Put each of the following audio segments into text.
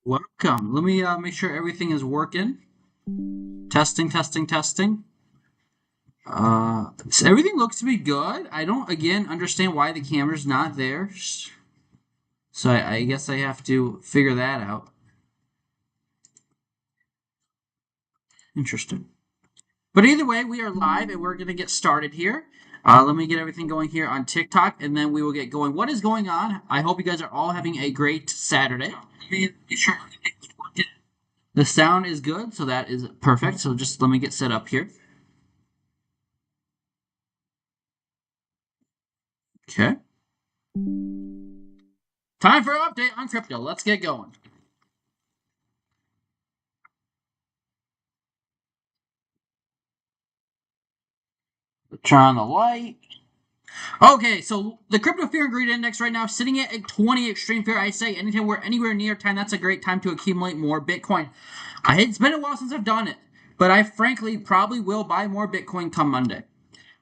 Welcome. Let me make sure everything is working. Testing, testing, testing. So everything looks to be good. I don't, again, understand why the camera's not there. So I guess I have to figure that out. Interesting. But either way, we are live and we're going to get started here. Let me get everything going here on TikTok and then we will get going. What is going on? I hope you guys are all having a great Saturday. Let me be sure everything's working. The sound is good, so that is perfect. So just let me get set up here. Okay. Time for an update on crypto. Let's get going. Turn on the light. Okay, so the crypto fear and greed index right now sitting at 20 extreme fear. I say anytime we're anywhere near 10, that's a great time to accumulate more Bitcoin. It's been a while since I've done it, but I frankly probably will buy more Bitcoin come Monday.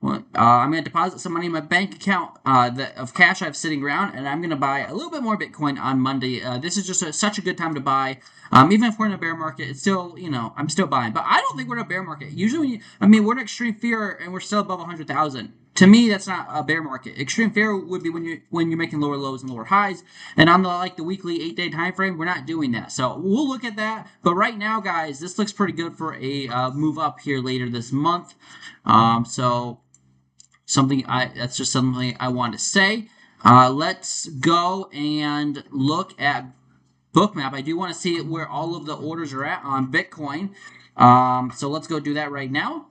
Well, I'm going to deposit some money in my bank account of cash I have sitting around, and I'm going to buy a little bit more Bitcoin on Monday. This is just such a good time to buy. Even if we're in a bear market, it's still, I'm still buying. But I don't think we're in a bear market. Usually, we're in extreme fear and we're still above 100,000. To me, that's not a bear market. Extreme fear would be when you're making lower lows and lower highs. And on the weekly 8-day time frame, we're not doing that. So we'll look at that. But right now, guys, this looks pretty good for a move up here later this month. So that's just something I want to say. Let's go and look at Bookmap. I do want to see where all of the orders are at on Bitcoin. So let's go do that right now.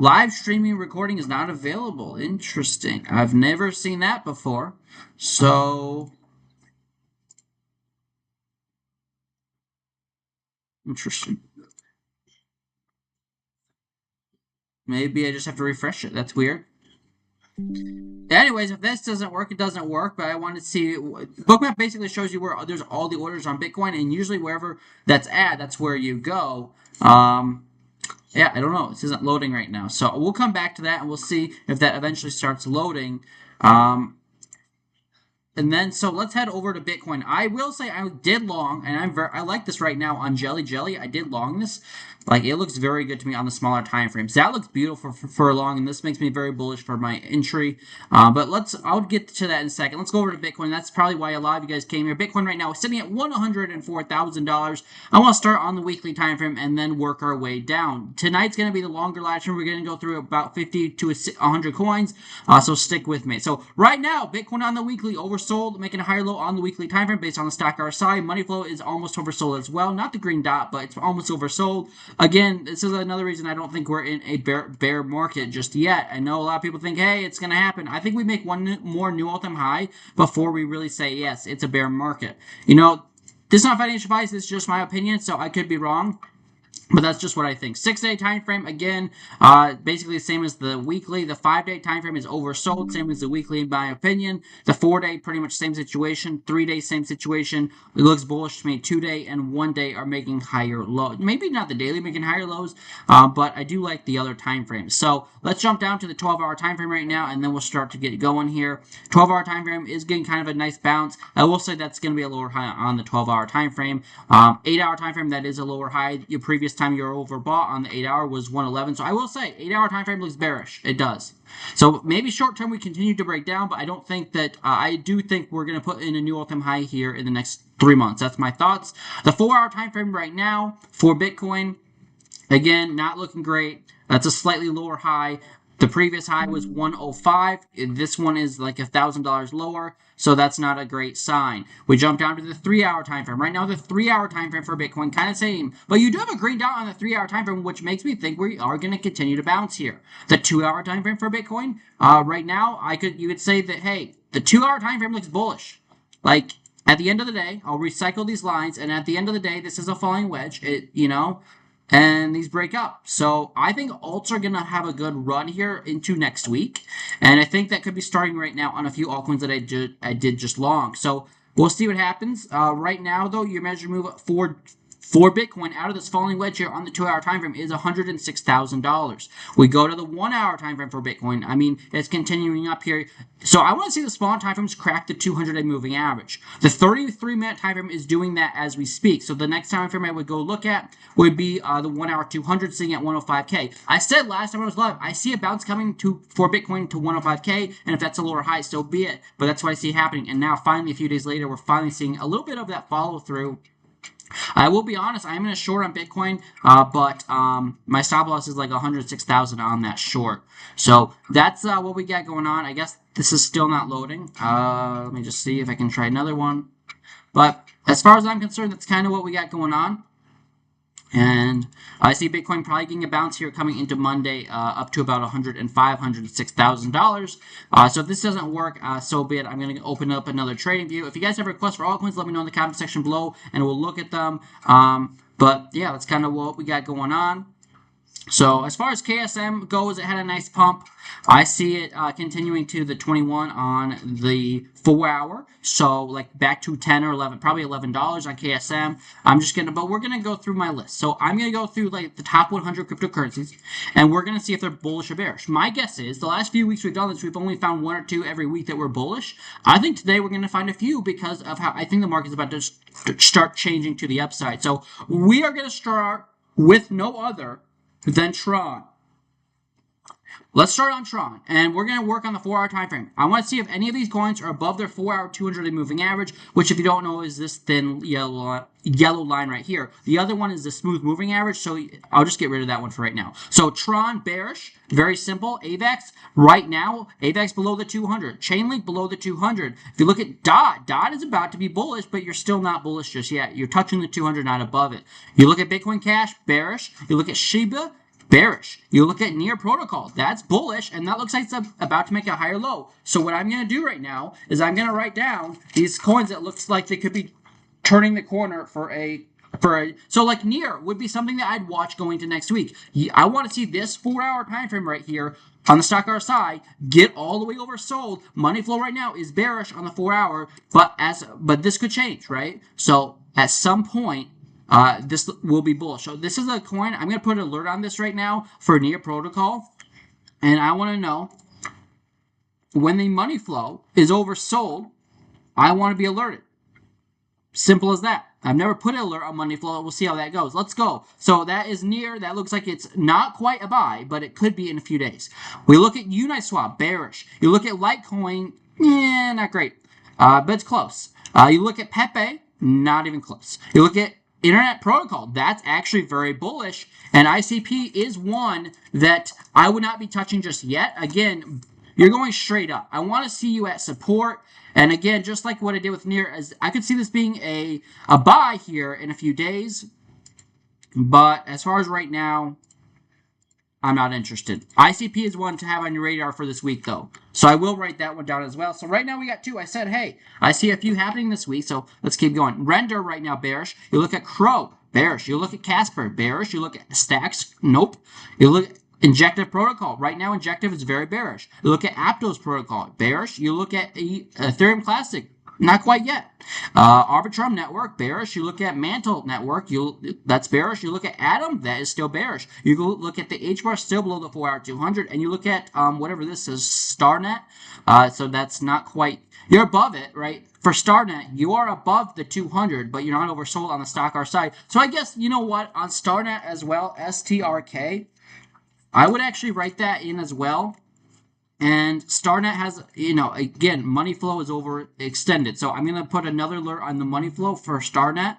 Live streaming recording is not available. Interesting. I've never seen that before. So interesting. Maybe I just have to refresh it. That's weird. Anyways, if this doesn't work, it doesn't work. But I want to see. Bookmap basically shows you where there's all the orders on Bitcoin, and usually wherever that's at, that's where you go. Yeah, I don't know. This isn't loading right now, so we'll come back to that and we'll see if that eventually starts loading. And then, so let's head over to Bitcoin. I will say I did long, and I like this right now on Jelly Jelly. I did long this. Like, it looks very good to me on the smaller time frames. That looks beautiful for long, and this makes me very bullish for my entry. But I'll get to that in a second. Let's go over to Bitcoin. That's probably why a lot of you guys came here. Bitcoin right now is sitting at $104,000. I want to start on the weekly time frame and then work our way down. Tonight's going to be the longer live stream. We're going to go through about 50 to 100 coins, so stick with me. So right now, Bitcoin on the weekly oversold, making a higher low on the weekly time frame based on the stock RSI. Money flow is almost oversold as well. Not the green dot, but it's almost oversold. Again, this is another reason I don't think we're in a bear market just yet. I know a lot of people think, hey, it's going to happen. I think we make one more new all-time high before we really say, yes, it's a bear market. This is not financial advice. This is just my opinion, so I could be wrong. But that's just what I think. 6-day time frame, again, basically the same as the weekly. The 5-day time frame is oversold, same as the weekly in my opinion. The 4-day, pretty much same situation. 3-day, same situation. It looks bullish to me. 2-day and 1-day are making higher lows. Maybe not the daily making higher lows, but I do like the other time frames. So let's jump down to the 12-hour time frame right now, and then we'll start to get going here. 12-hour time frame is getting kind of a nice bounce. I will say that's going to be a lower high on the 12-hour time frame. 8-hour time frame, that is a lower high. Your previous time you're overbought on the 8-hour was 111. So I will say 8-hour time frame looks bearish. It does. So maybe short term we continue to break down, but I don't think that I do think we're going to put in a new all-time high here in the next 3 months. That's my thoughts. The 4-hour time frame right now for Bitcoin, again, not looking great. That's a slightly lower high. The previous high was 105. This one is like $1,000 lower, so that's not a great sign. We jump down to the 3-hour time frame. Right now, the 3-hour time frame for Bitcoin kind of same, but you do have a green dot on the 3-hour time frame, which makes me think we are going to continue to bounce here. The 2-hour time frame for Bitcoin, right now, you could say that, hey, the 2-hour time frame looks bullish. Like, at the end of the day, I'll recycle these lines, and at the end of the day, this is a falling wedge. And these break up. So I think alts are going to have a good run here into next week. And I think that could be starting right now on a few altcoins that I did just long. So we'll see what happens. Right now, though, your measure move for Bitcoin out of this falling wedge here on the 2-hour time frame is $106,000. We go to the 1-hour time frame for Bitcoin. I mean, it's continuing up here. So I want to see the smaller time frames crack the 200-day moving average. The 33-minute time frame is doing that as we speak. So the next time frame I would go look at would be the 1-hour 200 sitting at 105K. I said last time I was live, I see a bounce coming for Bitcoin to 105K, and if that's a lower high, so be it. But that's what I see happening. And now finally, a few days later, we're finally seeing a little bit of that follow through. I will be honest, I am in a short on Bitcoin, but my stop loss is like 106,000 on that short. So that's what we got going on. I guess this is still not loading. Let me just see if I can try another one. But as far as I'm concerned, that's kind of what we got going on. And I see Bitcoin probably getting a bounce here coming into Monday up to about $106,000. So if this doesn't work, so be it. I'm going to open up another trading view. If you guys have requests for altcoins, let me know in the comment section below, and we'll look at them. But yeah, that's kind of what we got going on. So as far as KSM goes, it had a nice pump. I see it continuing to the 21 on the 4-hour. So like back to 10 or 11, probably $11 on KSM. But we're gonna go through my list. So I'm gonna go through like the top 100 cryptocurrencies, and we're gonna see if they're bullish or bearish. My guess is the last few weeks we've done this, we've only found 1 or 2 every week that were bullish. I think today we're gonna find a few because of how I think the market's about to start changing to the upside. So we are gonna start with no other than Tron. Let's start on Tron, and we're going to work on the 4-hour time frame. I want to see if any of these coins are above their 4-hour 200-day moving average, which, if you don't know, is this thin yellow line right here. The other one is the smooth moving average, so I'll just get rid of that one for right now. So Tron, bearish, very simple. AVAX, right now, AVAX below the 200. Chainlink below the 200. If you look at DOT, DOT is about to be bullish, but you're still not bullish just yet. You're touching the 200, not above it. You look at Bitcoin Cash, bearish. You look at Shiba, bearish. You look at Near Protocol, that's bullish, and that looks like it's about to make a higher low. So what I'm going to do right now is I'm going to write down these coins that looks like they could be turning the corner so like Near would be something that I'd watch going to next week. I want to see this 4-hour time frame right here on the stock RSI get all the way oversold. Money flow right now is bearish on the 4-hour, but this could change, right? So at some point, this will be bullish. So this is a coin. I'm going to put an alert on this right now for Near Protocol. And I want to know when the money flow is oversold, I want to be alerted. Simple as that. I've never put an alert on money flow. We'll see how that goes. Let's go. So that is Near. That looks like it's not quite a buy, but it could be in a few days. We look at Uniswap, bearish. You look at Litecoin, not great, but it's close. You look at Pepe, not even close. You look at Internet Protocol, that's actually very bullish, and ICP is one that I would not be touching just yet. Again, you're going straight up. I want to see you at support, and again, just like what I did with Near, as I could see this being a buy here in a few days, but as far as right now, I'm not interested. ICP is one to have on your radar for this week, though. So I will write that one down as well. So right now we got 2. I said, hey, I see a few happening this week, so let's keep going. Render right now, bearish. You look at Crow, bearish. You look at Casper, bearish. You look at Stacks, nope. You look at Injective Protocol. Right now, Injective is very bearish. You look at Aptos Protocol, bearish. You look at Ethereum Classic, not quite yet. Arbitrum Network, bearish. You look at Mantle Network, that's bearish. You look at Atom, that is still bearish. You go look at the H-bar, still below the 4-hour 200, and you look at whatever this is, StarNet. So that's not quite. You're above it, right? For StarNet, you are above the 200, but you're not oversold on the stock RSI. So I guess you know what on StarNet as well, STRK. I would actually write that in as well. And StarNet has, again, money flow is overextended. So I'm going to put another alert on the money flow for StarNet.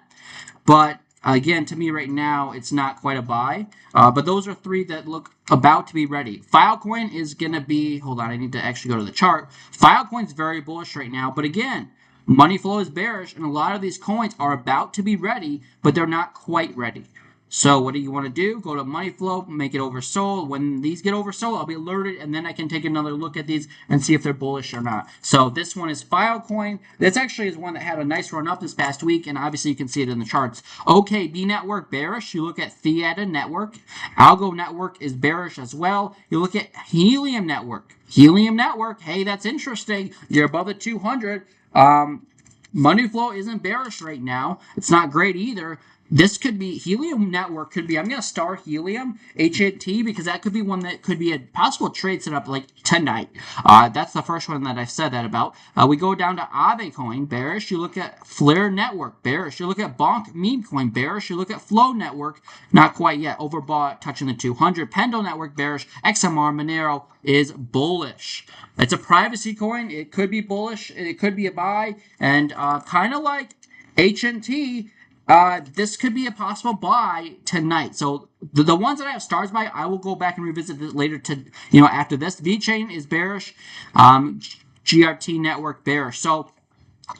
But again, to me right now, it's not quite a buy. But those are 3 that look about to be ready. Filecoin is going to be, hold on, I need to actually go to the chart. Filecoin's very bullish right now. But again, money flow is bearish. And a lot of these coins are about to be ready, but they're not quite ready. So what do you want to do? Go to money flow, make it oversold. When these get oversold, I'll be alerted, and then I can take another look at these and see if they're bullish or not. So this one is Filecoin. This actually is one that had a nice run up this past week, and obviously you can see it in the charts. OKB Network, bearish. You look at Theata Network. Algo Network is bearish as well. You look at Helium Network. Helium Network, hey, that's interesting. You're above the 200. Money flow isn't bearish right now. It's not great either. this could be Helium Network. Could be. I'm gonna star Helium HNT because that could be one that could be a possible trade setup like tonight. That's the first one that I've said that about. We go down to Aave Coin, bearish. You look at Flare Network, bearish. You look at Bonk Meme Coin, bearish. You look at Flow Network, not quite yet, overbought, touching the 200. Pendle Network, bearish. XMR Monero is bullish. It's a privacy coin. It could be bullish. It could be a buy, and kind of like HNT. This could be a possible buy tonight. So the ones that I have stars by, I will go back and revisit this later after this. VeChain is bearish. GRT Network bearish. So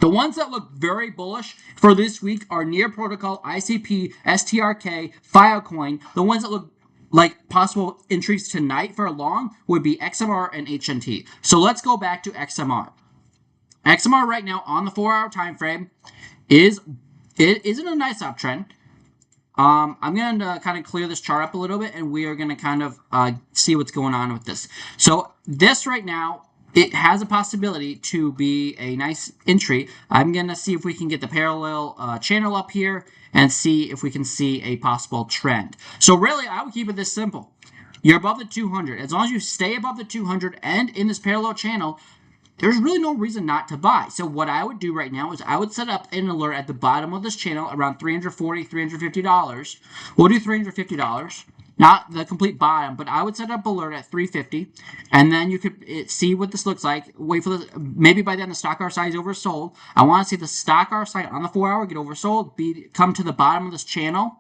the ones that look very bullish for this week are Near Protocol, ICP, STRK, Filecoin. The ones that look like possible entries tonight for a long would be XMR and HNT. So let's go back to XMR. XMR right now on the 4-hour time frame is in a nice uptrend. I'm going to kind of clear this chart up a little bit, and we are going to kind of see what's going on with this. So this right now, it has a possibility to be a nice entry. I'm going to see if we can get the parallel channel up here and see if we can see a possible trend. So really, I would keep it this simple. You're above the 200. As long as you stay above the 200 and in this parallel channel, there's really no reason not to buy. So what I would do right now is I would set up an alert at the bottom of this channel around $340, $350. We'll do $350. Not the complete bottom, but I would set up alert at $350, and then you could see what this looks like. Wait for the, maybe by then the stock RSI is oversold. I want to see the stock RSI on the 4-hour get oversold, come to the bottom of this channel,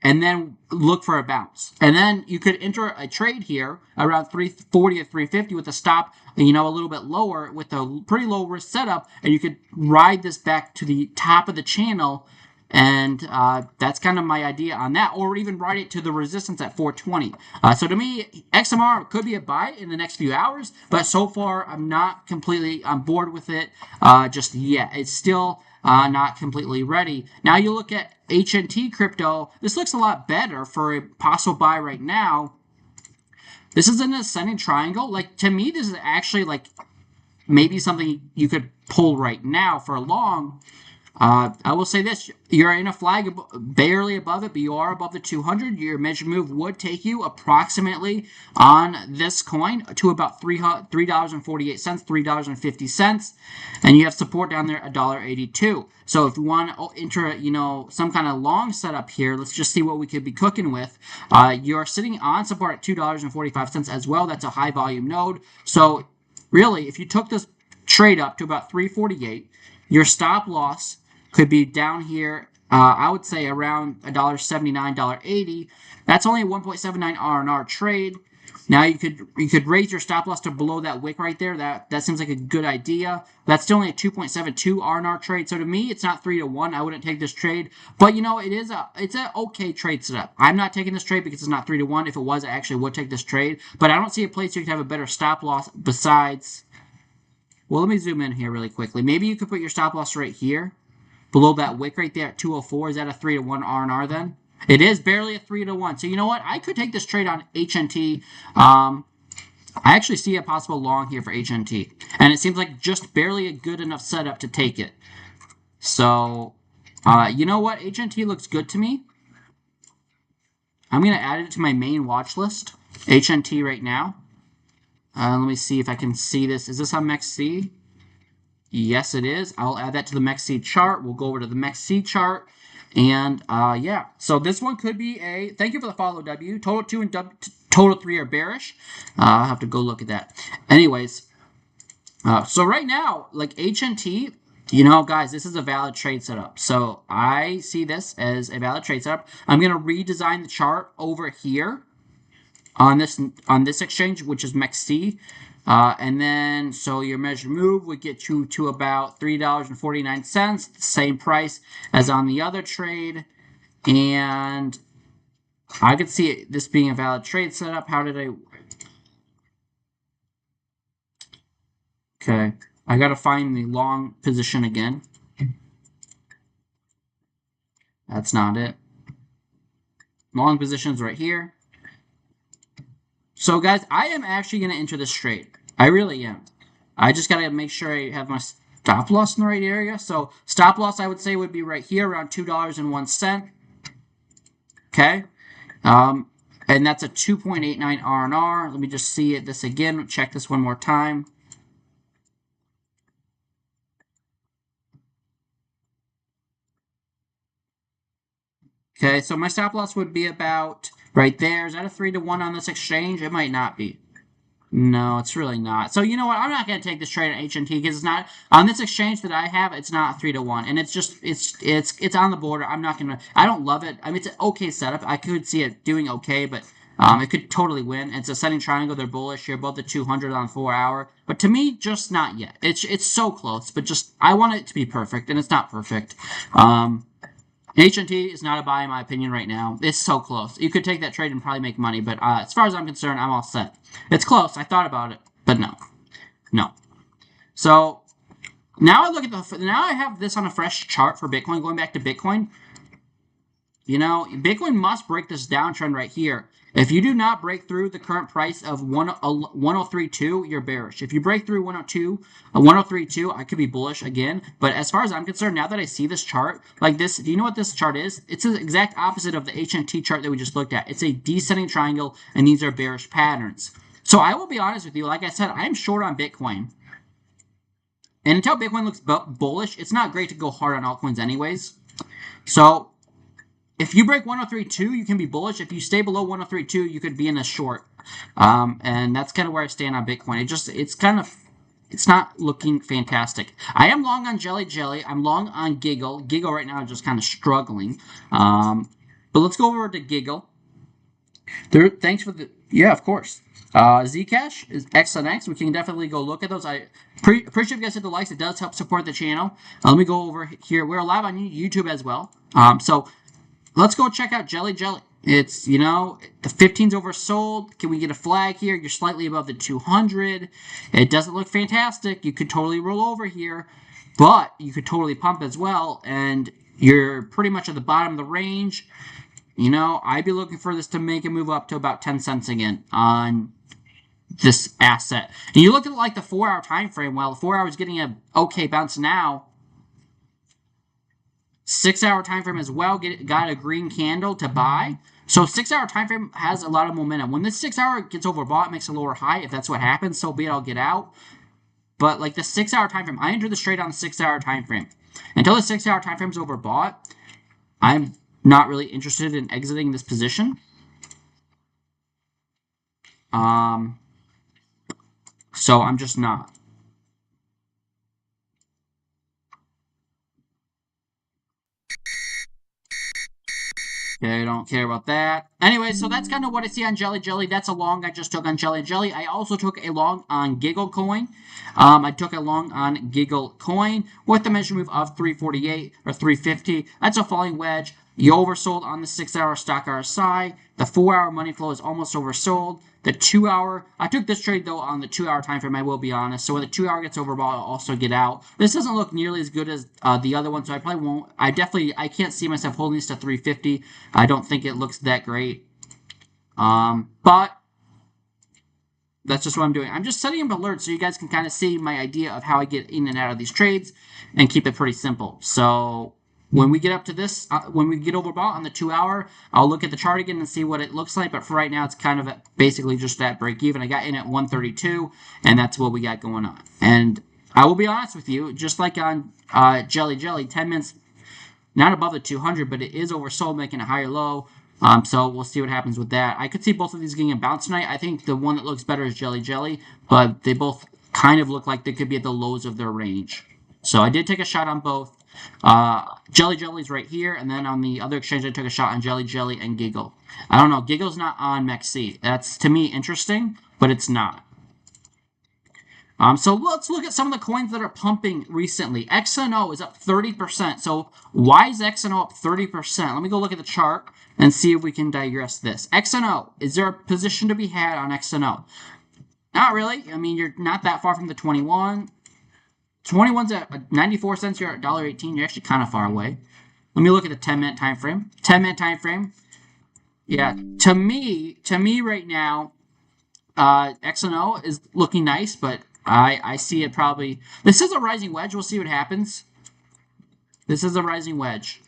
and then look for a bounce. And then you could enter a trade here around 340 or 350 with a stop, a little bit lower with a pretty low risk setup, and you could ride this back to the top of the channel. And that's kind of my idea on that, or even ride it to the resistance at 420. So to me, XMR could be a buy in the next few hours, but so far I'm not completely on board with it just yet. It's still not completely ready. Now you look at HNT crypto. This looks a lot better for a possible buy right now. This is an ascending triangle. Like, to me, this is actually like maybe something you could pull right now for a long. I will say this, you're in a flag barely above it, but you are above the 200. Your measured move would take you approximately on this coin to about $3.48, $3.50, and you have support down there, $1.82. So if you want to enter, some kind of long setup here, let's just see what we could be cooking with. You're sitting on support at $2.45 as well. That's a high volume node. So really, if you took this trade up to about 348, your stop loss could be down here, I would say around $1.79, $1.80. That's only a 1.79 R&R trade. Now you could raise your stop loss to below that wick right there. That seems like a good idea. That's still only a 2.72 R&R trade. So to me, it's not 3-1. I wouldn't take this trade. But it's an okay trade setup. I'm not taking this trade because it's not 3-1. If it was, I actually would take this trade. But I don't see a place you could have a better stop loss besides. Well, let me zoom in here really quickly. Maybe you could put your stop loss right here, below that wick right there at 204. Is that a 3-1 R&R then? It is barely a 3-1. So you know what? I could take this trade on HNT. I actually see a possible long here for HNT. And it seems like just barely a good enough setup to take it. So, you know what? HNT looks good to me. I'm going to add it to my main watch list. HNT right now. Let me see if I can see this. Is this on MEXC? Yes, it is. I'll add that to the MEXC chart. We'll go over to the MEXC chart. And, yeah. So this one could be a... Thank you for the follow, W. Total 2 and Total 3 are bearish. I'll have to go look at that. Anyways. So right now, like HNT, guys, this is a valid trade setup. So I see this as a valid trade setup. I'm going to redesign the chart over here on this exchange, which is MEXC. And then, so your measured move would get you to about $3.49, the same price as on the other trade. And I could see this being a valid trade setup. How did I... Okay, I got to find the long position again. That's not it. Long position's right here. So, guys, I am actually going to enter this trade. I really am. I just got to make sure I have my stop loss in the right area. So stop loss, I would say, would be right here around $2.01. Okay. And that's a 2.89 R&R. Let me just see this again. Check this one more time. Okay, so my stop loss would be about right there. Is that a 3-to-1 on this exchange? It might not be. No, it's really not. So you know what? I'm not going to take this trade on HNT because it's not on this exchange that I have. It's not 3-to-1, and it's just it's on the border. I'm not gonna. I don't love it. I mean, it's an okay setup. I could see it doing okay, but it could totally win. It's a setting triangle. They're bullish here, both the 200 on 4 hour. But to me, just not yet. It's so close, but just I want it to be perfect, and it's not perfect. HNT is not a buy in my opinion right now. It's so close. You could take that trade and probably make money, but as far as I'm concerned, I'm all set. It's close. I thought about it, but no. So now I look at now I have this on a fresh chart for Bitcoin, going back to Bitcoin. You know, Bitcoin must break this downtrend right here. If you do not break through the current price of 1032, you're bearish. If you break through 1032, I could be bullish again. But as far as I'm concerned, now that I see this chart like this, do you know what this chart is? It's the exact opposite of the HNT chart that we just looked at. It's a descending triangle, and these are bearish patterns. So I will be honest with you. Like I said, I'm short on Bitcoin. And until Bitcoin looks bullish, it's not great to go hard on altcoins anyways. So if you break 1032, you can be bullish. If you stay below 1032, you could be in a short. And that's kind of where I stand on Bitcoin. It's not looking fantastic. I am long on Jelly Jelly. I'm long on Giggle. Giggle right now is just kind of struggling. But let's go over to Giggle. Thanks for the, yeah, of course. Zcash is X on X. We can definitely go look at those. I appreciate if you guys hit the likes. It does help support the channel. Let me go over here. We're live on YouTube as well. So let's go check out Jelly Jelly. It's, you know, the 15's oversold. Can we get a flag here? You're slightly above the 200. It doesn't look fantastic. You could totally roll over here, but you could totally pump as well, and you're pretty much at the bottom of the range. You know, I'd be looking for this to make a move up to about 10 cents again on this asset. And you look at like the 4-hour time frame. Well, the 4 hours getting a okay bounce now. 6-hour time frame as well got a green candle to buy. So 6-hour time frame has a lot of momentum. When this 6-hour gets overbought, it makes a lower high. If that's what happens, so be it. I'll get out. But like the 6-hour time frame, I entered the trade on the 6-hour time frame. Until the 6-hour time frame is overbought, I'm not really interested in exiting this position. So I'm just not. Okay, I don't care about that. Anyway, so that's kind of what I see on Jelly Jelly. That's a long I just took on Jelly Jelly. I also took a long on Giggle Coin. I took a long on Giggle Coin with the measure move of 348 or 350. That's a falling wedge. You oversold on the 6-hour stock RSI. The 4-hour money flow is almost oversold. The 2-hour, I took this trade though on the 2-hour time frame, I will be honest. So when the 2-hour gets overbought, I'll also get out. This doesn't look nearly as good as the other one, so I probably won't. I can't see myself holding this to 350. I don't think it looks that great. But that's just what I'm doing. I'm just setting up alerts so you guys can kind of see my idea of how I get in and out of these trades and keep it pretty simple. So when we get up to this, when we get overbought on the 2-hour, I'll look at the chart again and see what it looks like. But for right now, it's kind of basically just that break even. I got in at 132, and that's what we got going on. And I will be honest with you, just like on Jelly Jelly, 10 minutes, not above the 200, but it is oversold, making a higher low. So we'll see what happens with that. I could see both of these getting a bounce tonight. I think the one that looks better is Jelly Jelly, but they both kind of look like they could be at the lows of their range. So I did take a shot on both. Jelly Jelly's right here, and then on the other exchange I took a shot on Jelly Jelly and Giggle. I don't know, Giggle's not on MEXC. That's, to me, interesting, but it's not. So let's look at some of the coins that are pumping recently. XNO is up 30%. So why is XNO up 30%? Let me go look at the chart and see if we can digress this. XNO, is there a position to be had on XNO? Not really. I mean, you're not that far from the 21. 21's at 94 cents. You're at $1.18. You're actually kind of far away. Let me look at the 10-minute time frame. 10-minute time frame. Yeah, to me right now, XNO is looking nice, but I see it probably. This is a rising wedge. We'll see what happens. This is a rising wedge.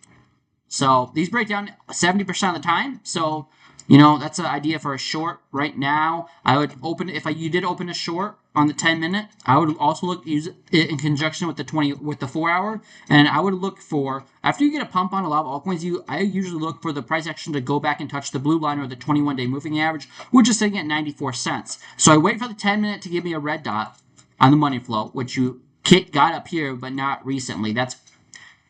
So these break down 70% of the time. So, that's an idea for a short right now. I would open if you did open a short on the 10-minute. I would also use it in conjunction with the 4-hour, and I would look for after you get a pump on a lot of altcoins. I usually look for the price action to go back and touch the blue line or the 21-day moving average, which is sitting at 94 cents. So I wait for the 10-minute to give me a red dot on the money flow, which you got up here, but not recently.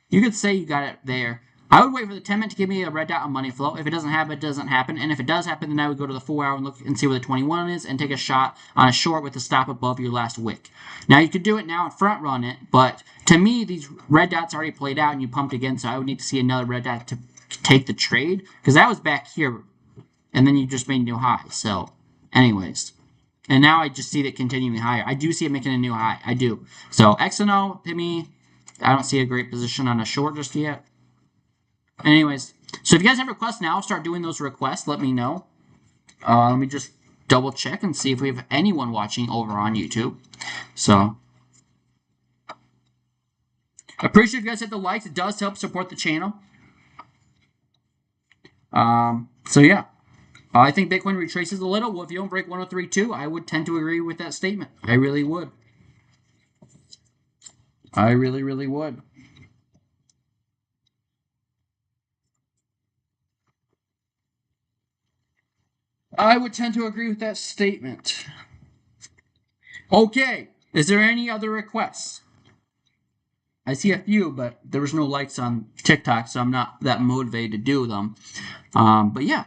You could say you got it there. I would wait for the 10-minute to give me a red dot on money flow. If it doesn't happen, it doesn't happen. And if it does happen, then I would go to the 4-hour and look and see where the 21 is and take a shot on a short with a stop above your last wick. Now, you could do it now and front run it, but to me, these red dots already played out and you pumped again, so I would need to see another red dot to take the trade because that was back here, and then you just made a new high. So, anyways. And now I just see it continuing higher. I do see it making a new high. I do. So, XNO, to me, I don't see a great position on a short just yet. Anyways, so if you guys have requests now, start doing those requests. Let me know. Let me just double check and see if we have anyone watching over on YouTube. So, I appreciate if you guys hit the likes. It does help support the channel. So yeah, I think Bitcoin retraces a little. Well, if you don't break 103.2, I would tend to agree with that statement. I really would. I really, really would. I would tend to agree with that statement. Okay, is there any other requests? I see a few, but there was no likes on TikTok, so I'm not that motivated to do them. But yeah,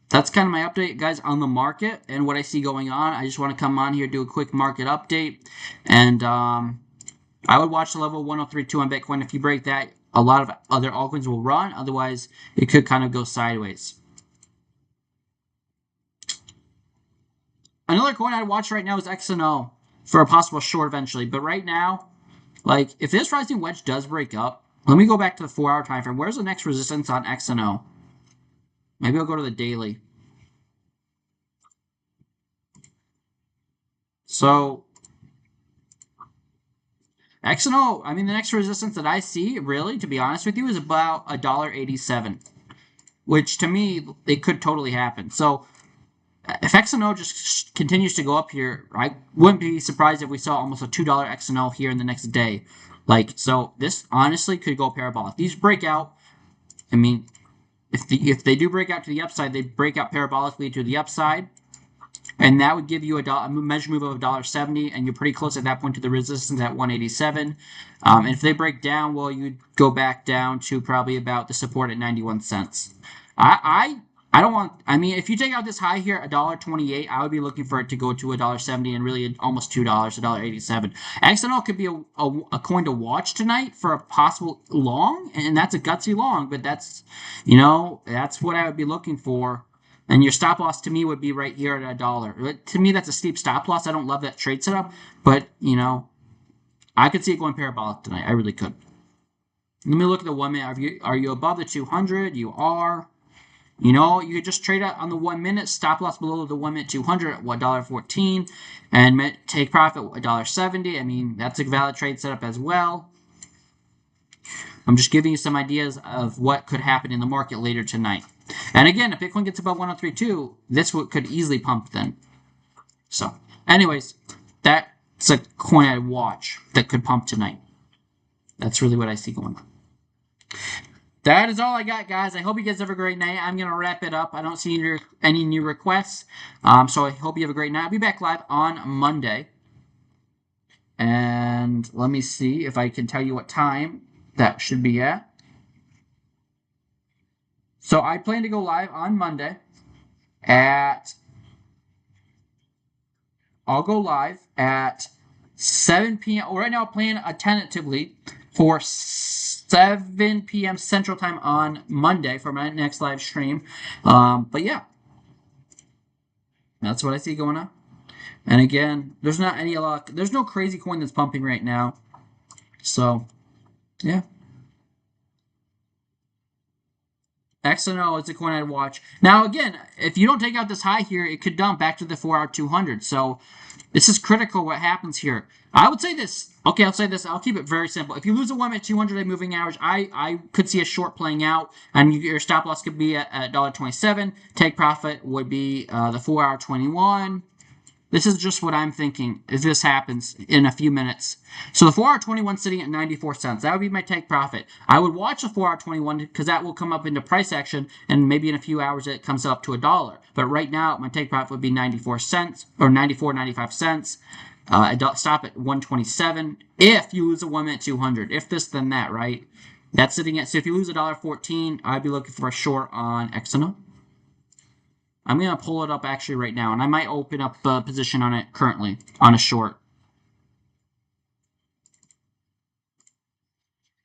that's kind of my update, guys, on the market and what I see going on. I just want to come on here, do a quick market update, and I would watch the level 103.2 on Bitcoin. If you break that, a lot of other altcoins will run. Otherwise, it could kind of go sideways. Another coin I'd watch right now is XNO for a possible short eventually. But right now, like, if this rising wedge does break up, let me go back to the 4-hour time frame. Where's the next resistance on XNO? Maybe I'll go to the daily. So, XNO, I mean, the next resistance that I see, really, to be honest with you, is about $1.87. Which, to me, it could totally happen. So, if XNO just continues to go up here, I wouldn't be surprised if we saw almost a $2 XNO here in the next day. So this honestly could go parabolic. These break out. I mean, if they do break out to the upside, they break out parabolically to the upside, and that would give you a measure move of $1.70, and you're pretty close at that point to the resistance at 187. And if they break down, well, you'd go back down to probably about the support at 91 cents. I don't want. I mean, if you take out this high here, $1.28, I would be looking for it to go to $1.70 and really almost $2, $1.87. XNL could be a coin to watch tonight for a possible long, and that's a gutsy long. But that's what I would be looking for. And your stop loss to me would be right here at $1. To me, that's a steep stop loss. I don't love that trade setup, but I could see it going parabolic tonight. I really could. Let me look at the 1 minute. Are you above the 200? You are. You could just trade out on the 1 minute, stop loss below the 1 minute 200 at $1.14, and take profit at $1.70. I mean, that's a valid trade setup as well. I'm just giving you some ideas of what could happen in the market later tonight. And again, if Bitcoin gets above 103.2, this could easily pump then. So, anyways, that's a coin I'd watch that could pump tonight. That's really what I see going on. That is all I got, guys. I hope you guys have a great night. I'm going to wrap it up. I don't see any new requests. So I hope you have a great night. I'll be back live on Monday. And let me see if I can tell you what time that should be at. So I plan to go live on Monday I'll go live at 7 p.m. Well, right now I'm playing tentatively for 7 p.m. Central Time on Monday for my next live stream. But yeah, that's what I see going on. And again, there's no crazy coin that's pumping right now. So, yeah. XNO is a coin I'd watch. Now, again, if you don't take out this high here, it could dump back to the 4-hour 200. So this is critical what happens here. I would say this. Okay, I'll say this. I'll keep it very simple. If you lose a 1-minute 200-day moving average, I could see a short playing out, and your stop loss could be at $1.27. Take profit would be the 4-hour 21. This is just what I'm thinking if this happens in a few minutes. So the 4-hour 21 sitting at 94 cents. That would be my take profit. I would watch the 4-hour 21 because that will come up into price action, and maybe in a few hours it comes up to $1. But right now, my take profit would be 94 cents or 95 cents. Stop at 127 if you lose a 1-minute 200. If this, then that, right? That's sitting at, so if you lose $1.14, I'd be looking for a short on XNO. I'm going to pull it up actually right now, and I might open up a position on it currently on a short.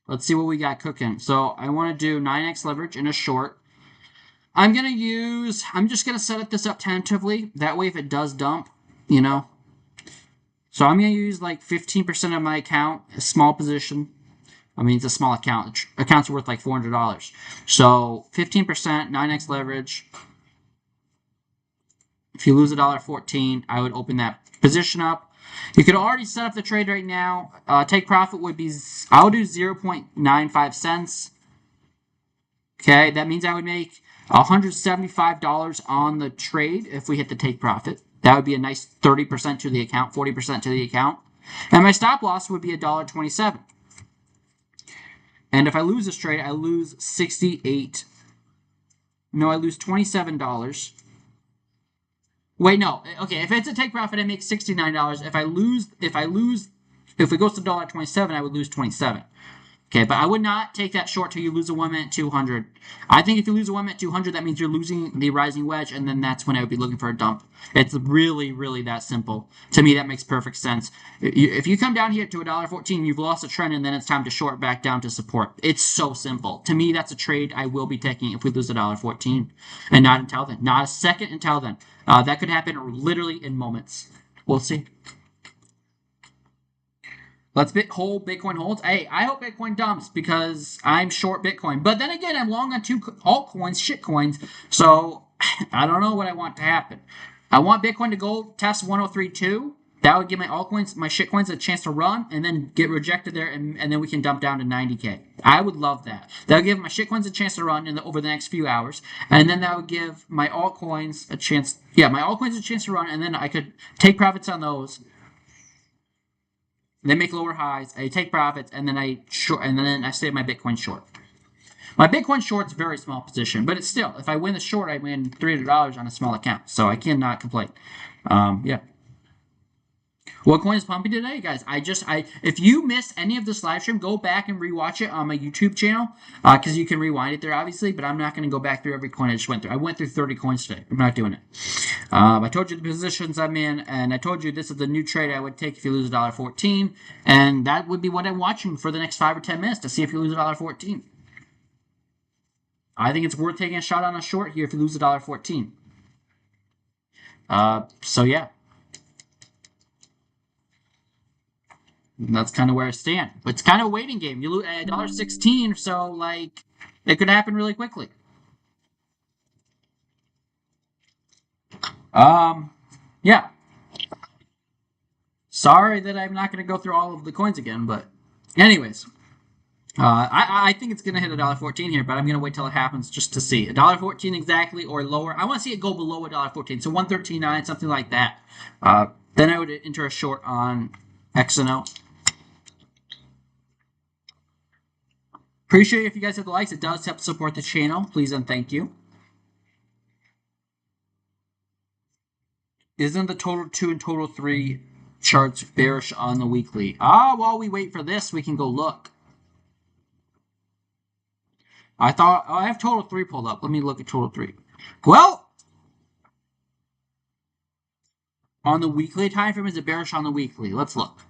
Let's see what we got cooking. So I want to do 9x leverage in a short. I'm just going to set this up tentatively. That way if it does dump, you know. So I'm going to use like 15% of my account, a small position. I mean, it's a small account. Accounts are worth like $400. So 15%, 9x leverage. If you lose $1.14, I would open that position up. You could already set up the trade right now. Take profit would be, I would do 0.95 cents. Okay, that means I would make $175 on the trade if we hit the take profit. That would be a nice 30% to the account, 40% to the account. And my stop loss would be $1.27. And if I lose this trade, I lose I lose $27. Wait, no. Okay, if it's a take profit, I make $69. If it goes to $1.27, I would lose 27. Okay, but I would not take that short till you lose a 1-minute 200. I think if you lose a 1-minute 200, that means you're losing the rising wedge, and then that's when I would be looking for a dump. It's really, really that simple. To me, that makes perfect sense. If you come down here to $1.14, you've lost a trend, and then it's time to short back down to support. It's so simple. To me, that's a trade I will be taking if we lose $1.14, and not until then. Not a second until then. That could happen literally in moments. We'll see. Let's hold Bitcoin holds. Hey, I hope Bitcoin dumps because I'm short Bitcoin. But then again, I'm long on 2 altcoins, shitcoins. So I don't know what I want to happen. I want Bitcoin to go test 103.2. That would give my altcoins, my shitcoins, a chance to run and then get rejected there, and then we can dump down to 90K. I would love that. That would give my shitcoins a chance to run over the next few hours, and then that would give my altcoins a chance. Yeah, my altcoins a chance to run, and then I could take profits on those. They make lower highs. I take profits, and then I stay my Bitcoin short. My Bitcoin short's a very small position, but it's still, if I win the short, I win $300 on a small account, so I cannot complain. Yeah. What coin is pumping today, guys? If you missed any of this live stream, go back and rewatch it on my YouTube channel, because you can rewind it there, obviously, but I'm not going to go back through every coin I just went through. I went through 30 coins today. I'm not doing it. I told you the positions I'm in, and I told you this is the new trade I would take if you lose $1.14, and that would be what I'm watching for the next 5 or 10 minutes to see if you lose $1.14. I think it's worth taking a shot on a short here if you lose $1.14. So yeah. And that's kind of where I stand. But it's kind of a waiting game. You lose at $1.16, so like it could happen really quickly. Yeah. Sorry that I'm not going to go through all of the coins again, but anyways. I think it's going to hit $1.14 here, but I'm going to wait till it happens just to see. $1.14 exactly or lower. I want to see it go below $1.14, so 113.9, something like that. Then I would enter a short on XNO. Appreciate it if you guys hit the likes. It does help support the channel. Please and thank you. Isn't the total 2 and total 3 charts bearish on the weekly? While we wait for this, we can go look. I have total 3 pulled up. Let me look at total 3. Well, on the weekly time frame, is it bearish on the weekly? Let's look.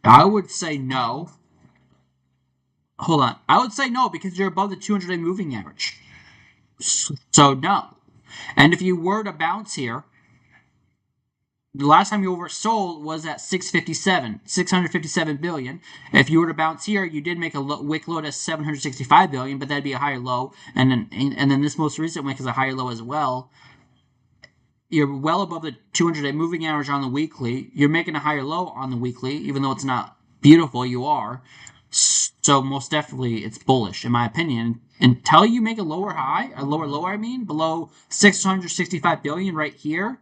I would say no. Hold on. I would say no because you're above the 200-day moving average. So no. And if you were to bounce here, The last time you oversold was at 657 billion. If you were to bounce here, you did make a wick low at 765 billion, but that'd be a higher low. And then this most recent wick is a higher low as well. You're well above the 200-day moving average on the weekly. You're making a higher low on the weekly, even though it's not beautiful. You are. So most definitely, it's bullish in my opinion. Until you make a lower high, a lower low, I mean, below 665 billion right here,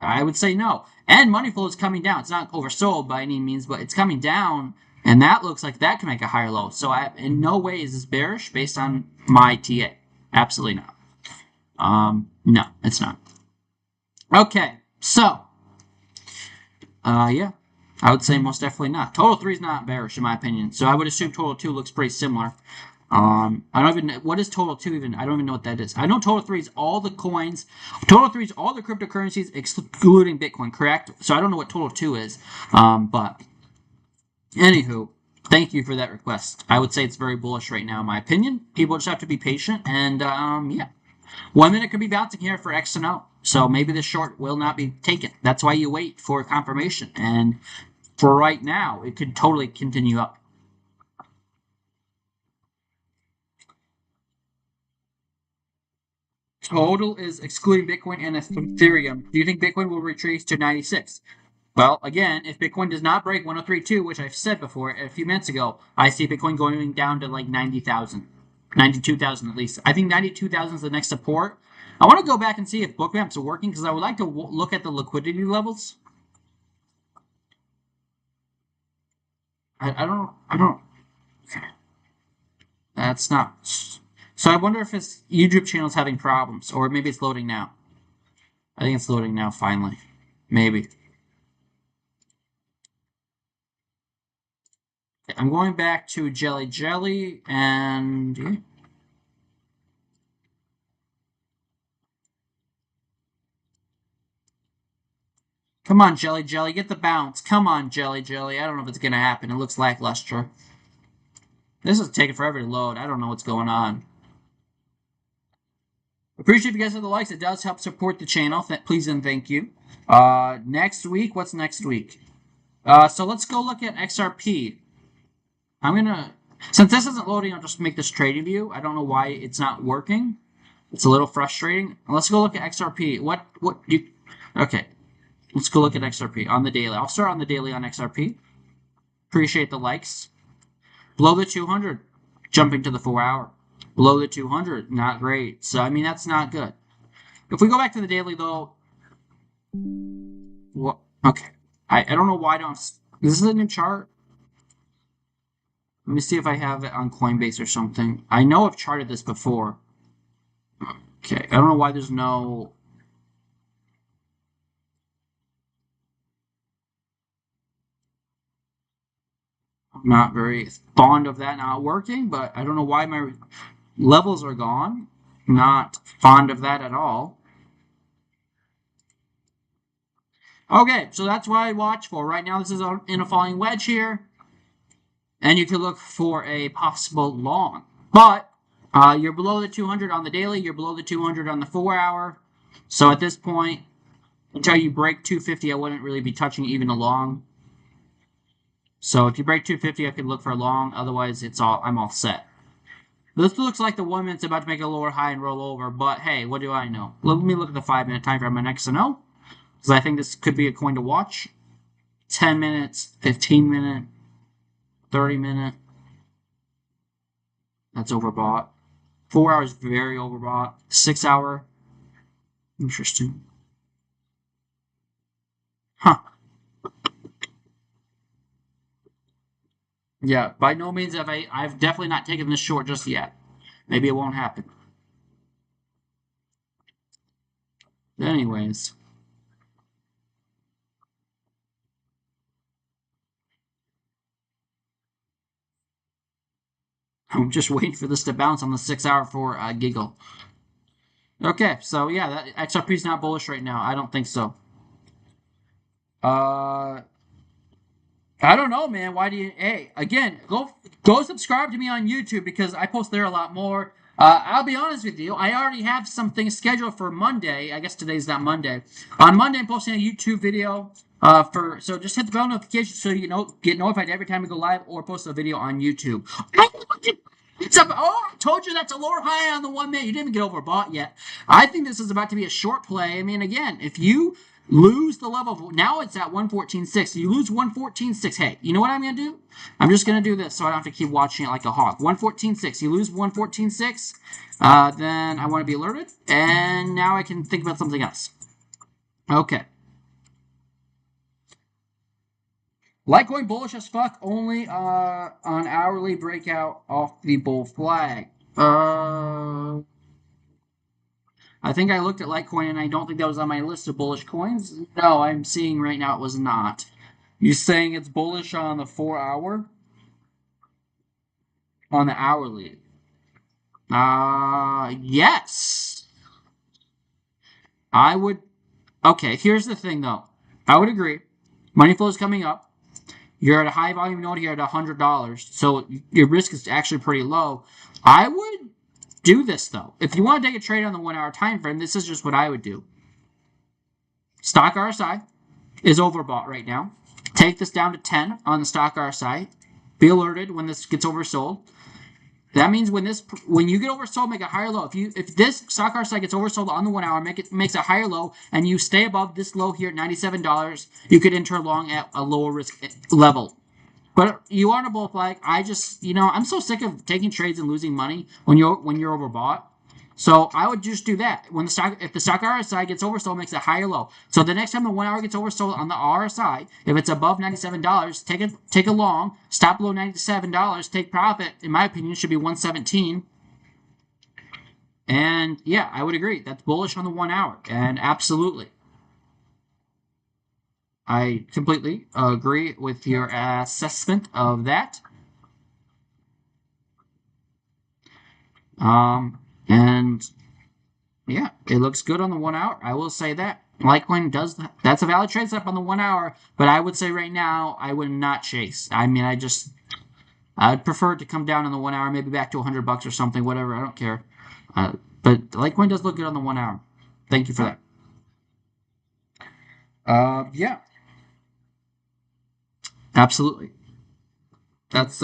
I would say no. And money flow is coming down. It's not oversold by any means, but it's coming down, and that looks like that can make a higher low. So in no way is this bearish based on my TA. Absolutely not. No, it's not. Okay, so yeah, I would say most definitely not. Total 3 is not bearish in my opinion, so I would assume Total 2 looks pretty similar. I don't even know, what is Total 2 even? I don't even know what that is. I know Total 3 is all the coins. Total 3 is all the cryptocurrencies excluding Bitcoin, correct? So I don't know what Total 2 is. But anywho, thank you for that request. I would say it's very bullish right now in my opinion. People just have to be patient and yeah. 1 minute could be bouncing here for X and O. So maybe this short will not be taken. That's why you wait for confirmation. And for right now, it could totally continue up. Total is excluding Bitcoin and Ethereum. Do you think Bitcoin will retrace to 96? Well, again, if Bitcoin does not break 103.2, which I've said before a few minutes ago, I see Bitcoin going down to like 90,000. 92,000 at least. I think 92,000 is the next support. I want to go back and see if Bookmap's are working because I would like to look at the liquidity levels. I don't. That's not. So I wonder if his YouTube channel is having problems, or maybe it's loading now. I think it's loading now, finally. Maybe. I'm going back to Jelly, and yeah. Come on, Jelly, get the bounce. Come on, Jelly. I don't know if it's going to happen. It looks lackluster. This is taking forever to load. I don't know what's going on. Appreciate if you guys have the likes. It does help support the channel. Please and thank you. Next week, what's next week? So let's go look at XRP. I'm gonna, since this isn't loading, I'll just make this trading view. I don't know why it's not working. It's a little frustrating. Let's go look at XRP. Okay. Let's go look at XRP on the daily. I'll start on the daily on XRP. Appreciate the likes. Below the 200, jumping to the 4 hour. Below the 200, not great. So, I mean, that's not good. If we go back to the daily, though, what? Okay. I don't know why I don't. This is a new chart. Let me see if I have it on Coinbase or something. I know I've charted this before. Okay. I don't know why there's no. I'm not very fond of that not working, but I don't know why my levels are gone. Not fond of that at all. Okay, so that's what I watch for. Right now, this is in a falling wedge here. And you can look for a possible long. But you're below the 200 on the daily. You're below the 200 on the 4 hour. So at this point, until you break 250, I wouldn't really be touching even a long. So if you break 250, I could look for a long. Otherwise, I'm all set. This looks like the 1 minute's about to make a lower high and roll over. But hey, what do I know? Let me look at the 5-minute time frame on XNO. Because I think this could be a coin to watch. 10 minutes, 15 minute, 30 minute. That's overbought. 4 hours, very overbought. 6 hour. Interesting. Huh. Yeah, by no means have I've definitely not taken this short just yet. Maybe it won't happen. Anyways. I'm just waiting for this to bounce on the 6 hour for a giggle. Okay, so yeah, that XRP is not bullish right now. I don't think so. I don't know, man. Why do you? Hey, again, go subscribe to me on YouTube because I post there a lot more. I'll be honest with you. I already have something scheduled for Monday. I guess today's not Monday. On Monday, I'm posting a YouTube video. So just hit the bell notification so you know get notified every time we go live or post a video on YouTube. It's up. Oh, I told you that's a lower high on the 1 minute. You didn't get overbought yet. I think this is about to be a short play. I mean, again, if you lose the level, now it's at 114.6. You lose 114.6. Hey, you know what I'm gonna do? I'm just gonna do this so I don't have to keep watching it like a hawk. 114.6. You lose 114.6. Then I want to be alerted, and now I can think about something else. Okay. Litecoin bullish as fuck, only on hourly breakout off the bull flag. I think I looked at Litecoin and I don't think that was on my list of bullish coins. No, I'm seeing right now it was not. You saying it's bullish on the 4 hour? On the hourly? Yes. I would. Okay, here's the thing though. I would agree. Money flow is coming up. You're at a high volume node here at $100, so your risk is actually pretty low. I would do this though. If you want to take a trade on the 1 hour time frame, this is just what I would do. Stock RSI is overbought right now. Take this down to 10 on the stock RSI. Be alerted when this gets oversold. That means when you get oversold, make a higher low. If this stock RSI gets oversold on the 1 hour, makes a higher low, and you stay above this low here at $97, you could enter long at a lower risk level. But you are in a bull flag. I'm so sick of taking trades and losing money when you're overbought. So I would just do that. If the stock RSI gets oversold, makes a higher low. So the next time the 1 hour gets oversold on the RSI, if it's above $97, take a long, stop below $97, take profit. In my opinion, should be 117. And yeah, I would agree. That's bullish on the 1 hour. And absolutely. I completely agree with your assessment of that. And yeah, it looks good on the 1 hour. I will say that. Litecoin does that. That's a valid trade setup on the 1 hour, but I would say right now I would not chase. I mean, I'd prefer it to come down on the 1 hour, maybe back to $100 or something, whatever. I don't care. But Litecoin does look good on the 1 hour. Thank you for that. Yeah, absolutely. That's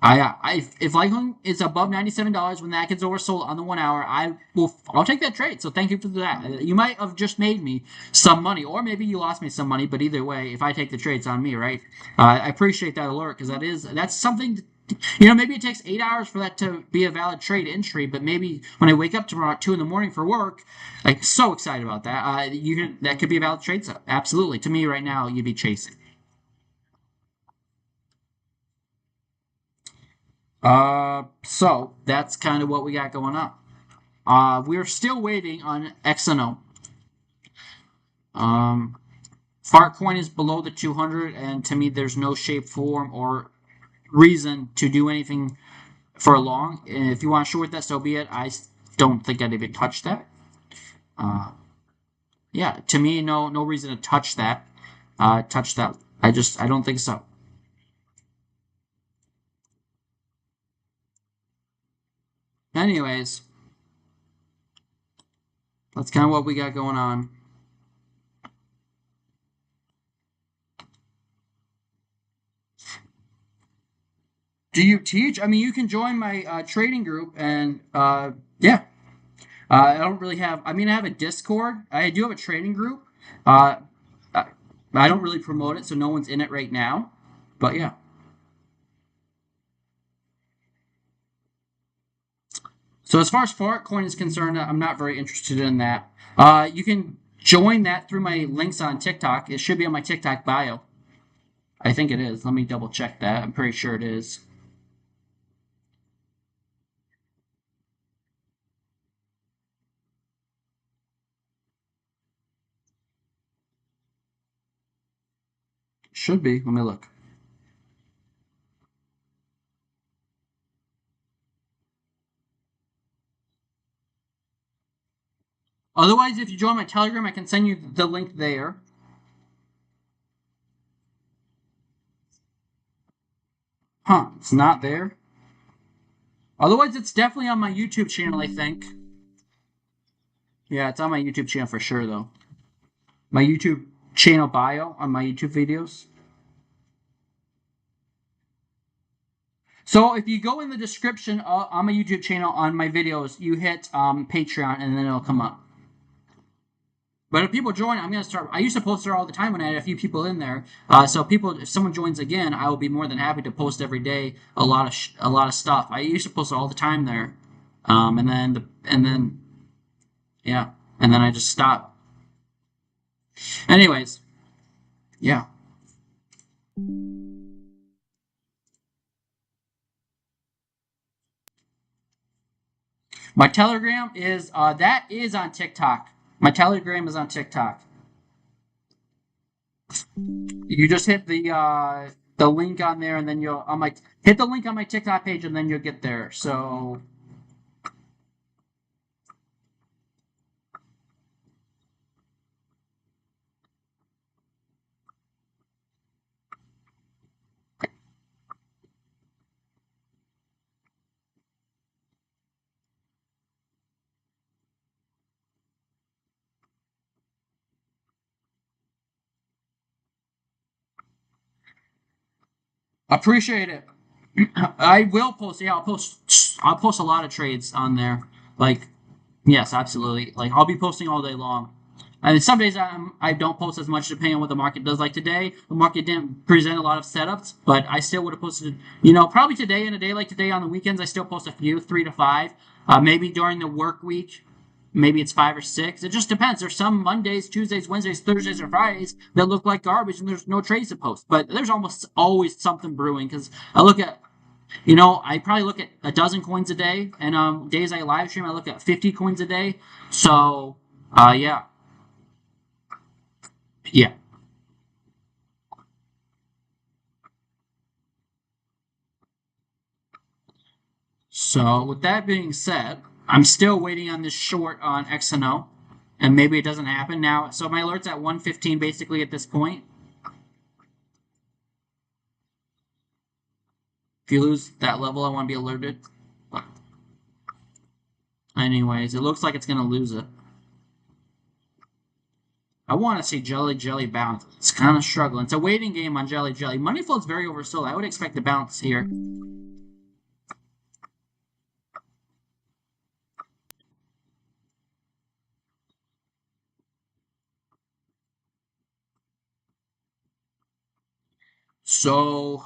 if Litecoin is above $97 when that gets oversold on the 1 hour, I'll take that trade. So thank you for that. You might have just made me some money, or maybe you lost me some money. But either way, if I take the trade, it's on me, right? I appreciate that alert because that's something. Maybe it takes 8 hours for that to be a valid trade entry, but maybe when I wake up tomorrow at 2 in the morning for work, I'm so excited about that. That could be a valid trade. So absolutely, to me right now, you'd be chasing. So that's kind of what we got going on. We're still waiting on XNO. Fartcoin is below the 200, and to me, there's no shape, form, or reason to do anything for long. And if you want to short that, so be it. I don't think I'd even touch that. Yeah, to me, no reason to touch that. I don't think so. Anyways, that's kind of what we got going on. Do you teach? I mean, you can join my trading group, and yeah. I don't really have. I mean, I have a Discord. I do have a trading group. Uh, I don't really promote it, so no one's in it right now. But yeah. So as far as Fartcoin is concerned, I'm not very interested in that. You can join that through my links on TikTok. It should be on my TikTok bio. I think it is. Let me double check that. I'm pretty sure it is. Should be. Let me look. Otherwise, if you join my Telegram, I can send you the link there. Huh? It's not there. Otherwise, it's definitely on my YouTube channel, I think. Yeah, it's on my YouTube channel for sure, though. My YouTube channel bio on my YouTube videos. So if you go in the description on my YouTube channel on my videos, you hit Patreon, and then it'll come up. But if people join, I'm gonna start. I used to post there all the time when I had a few people in there. So people, if someone joins again, I will be more than happy to post every day a lot of stuff. I used to post all the time there, and then yeah, and then I just stopped. Anyways, yeah. My Telegram is that is on TikTok. My Telegram is on TikTok. You just hit the link on there, and then you'll on my hit the link on my TikTok page, and then you'll get there. So appreciate it. I will post. Yeah, I'll post. I'll post a lot of trades on there. Like, yes, absolutely. Like, I'll be posting all day long. And some days I don't post as much depending on what the market does. Like today, the market didn't present a lot of setups, but I still would have posted. Probably today in a day like today on the weekends, I still post a few, 3 to 5. Maybe during the work week, maybe it's 5 or 6. It just depends. There's some Mondays, Tuesdays, Wednesdays, Thursdays, or Fridays that look like garbage, and there's no trades to post. But there's almost always something brewing because I look at I probably look at a dozen coins a day, and days I live stream, I look at 50 coins a day. So, yeah, yeah. So, with that being said, I'm still waiting on this short on XNO, and maybe it doesn't happen now. So my alert's at 115 basically at this point. If you lose that level, I want to be alerted. Anyways, it looks like it's gonna lose it. I want to see Jelly Jelly bounce. It's kind of struggling. It's a waiting game on Jelly Jelly. Money flow's very oversold. I would expect to bounce here. So,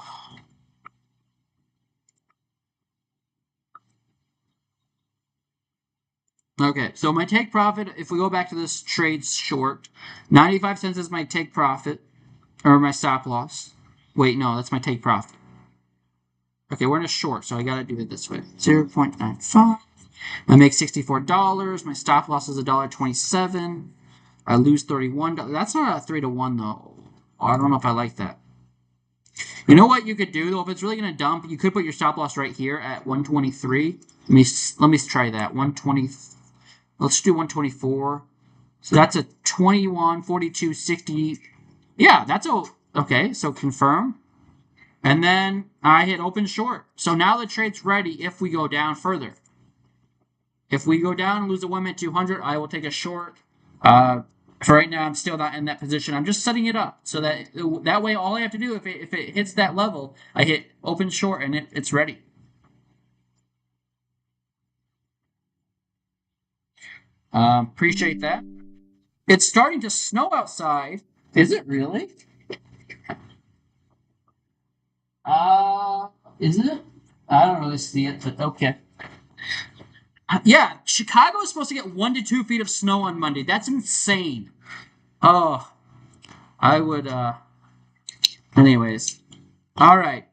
okay. So my take profit, if we go back to this trade short, 95 cents is my take profit, or my stop loss. Wait, no, that's my take profit. Okay, we're in a short, so I gotta do it this way. 0.95. I make $64. My stop loss is $1.27. I lose $31. That's not a 3 to 1 though. I don't know if I like that. You know what you could do though? If it's really gonna dump, you could put your stop loss right here at 123. Let me try that. 120. Let's do 124. So that's a 21, 42, 60. Yeah, that's okay. So confirm. And then I hit open short. So now the trade's ready if we go down further. If we go down and lose a 1 minute 200, I will take a short. For right now, I'm still not in that position. I'm just setting it up so that way all I have to do if it hits that level, I hit open short and it's ready. Appreciate that. It's starting to snow outside. Is it really? Uh, is it? I don't really see it, but okay. Yeah, Chicago is supposed to get 1 to 2 feet of snow on Monday. That's insane. Oh, I would. Anyways, all right.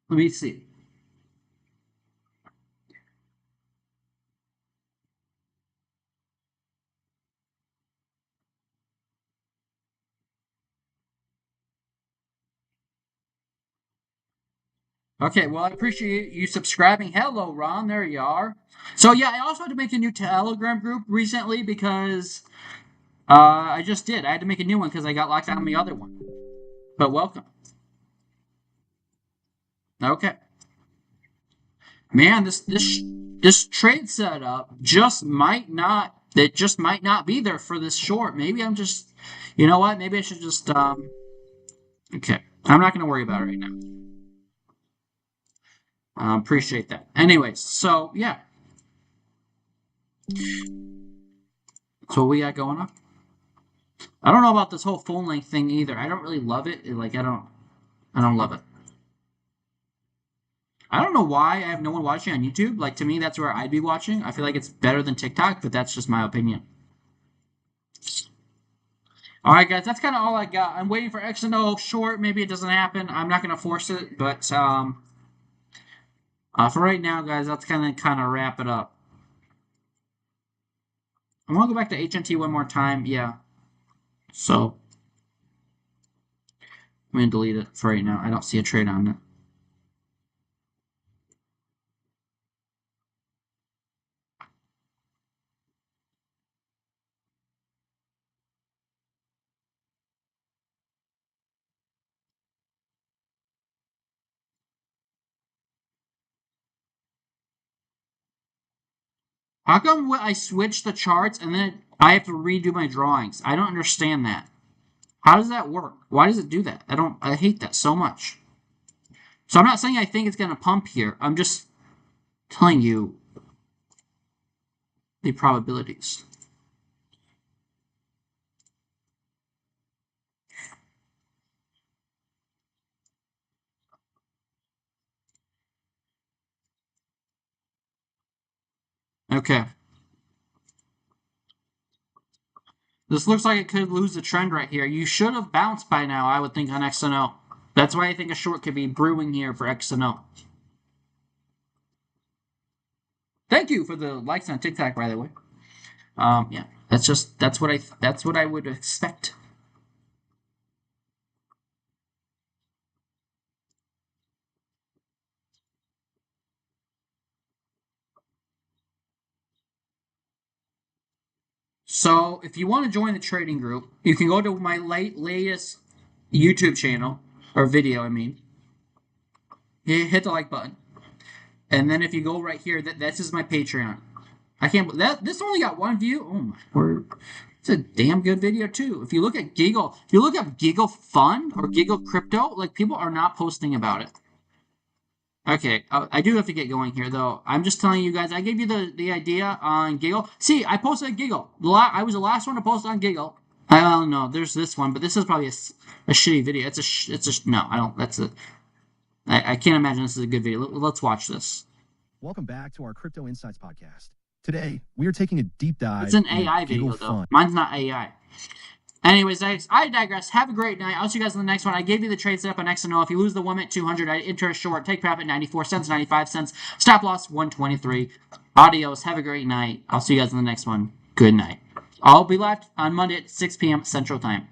Let me see. Okay, well, I appreciate you subscribing. Hello, Ron. There you are. So yeah, I also had to make a new Telegram group recently because I just did. I had to make a new one because I got locked out on the other one. But welcome. Okay. Man, this trade setup just might not. It just might not be there for this short. Maybe I'm just. You know what? Maybe I should just. Okay. I'm not going to worry about it right now. Appreciate that. Anyways, so yeah. So what we got going on? I don't know about this whole phone length thing either. I don't really love it. Like I don't love it. I don't know why I have no one watching on YouTube. Like to me, that's where I'd be watching. I feel like it's better than TikTok, but that's just my opinion. All right, guys, that's kind of all I got. I'm waiting for X and O short. Maybe it doesn't happen. I'm not gonna force it, but for right now, guys, that's kind of wrap it up. I want to go back to HNT one more time. Yeah. So I'm gonna delete it for right now. I don't see a trade on it. How come I switch the charts and then I have to redo my drawings? I don't understand that. How does that work? Why does it do that? I hate that so much. So I'm not saying I think it's gonna pump here. I'm just telling you the probabilities. Okay. This looks like it could lose the trend right here. You should have bounced by now, I would think, on XNO. That's why I think a short could be brewing here for XNO. Thank you for the likes on TikTok, by the way. Yeah, that's what I would expect. So if you want to join the trading group, you can go to my latest YouTube channel or video. I mean, hit the like button, and then if you go right here, this is my Patreon. I can't that this only got one view. Oh my word! It's a damn good video too. If you look at Giggle, if you look up Giggle Fund or Giggle Crypto, like people are not posting about it. Okay, I do have to get going here though. I'm just telling you guys. I gave you the idea on Giggle. See, I posted a Giggle. I was the last one to post on Giggle. I don't know. There's this one, but this is probably a shitty video. It's a no. I don't. That's a. I can't imagine this is a good video. Let's watch this. Welcome back to our Crypto Insights podcast. Today we are taking a deep dive. It's an AI video though. Mine's not AI. Anyways, I digress. Have a great night. I'll see you guys in the next one. I gave you the trade setup on XNO. If you lose the 1 at 200, I enter a short. Take profit 94 cents, 95 cents. Stop loss 123. Adios. Have a great night. I'll see you guys in the next one. Good night. I'll be live on Monday at 6 p.m. Central Time.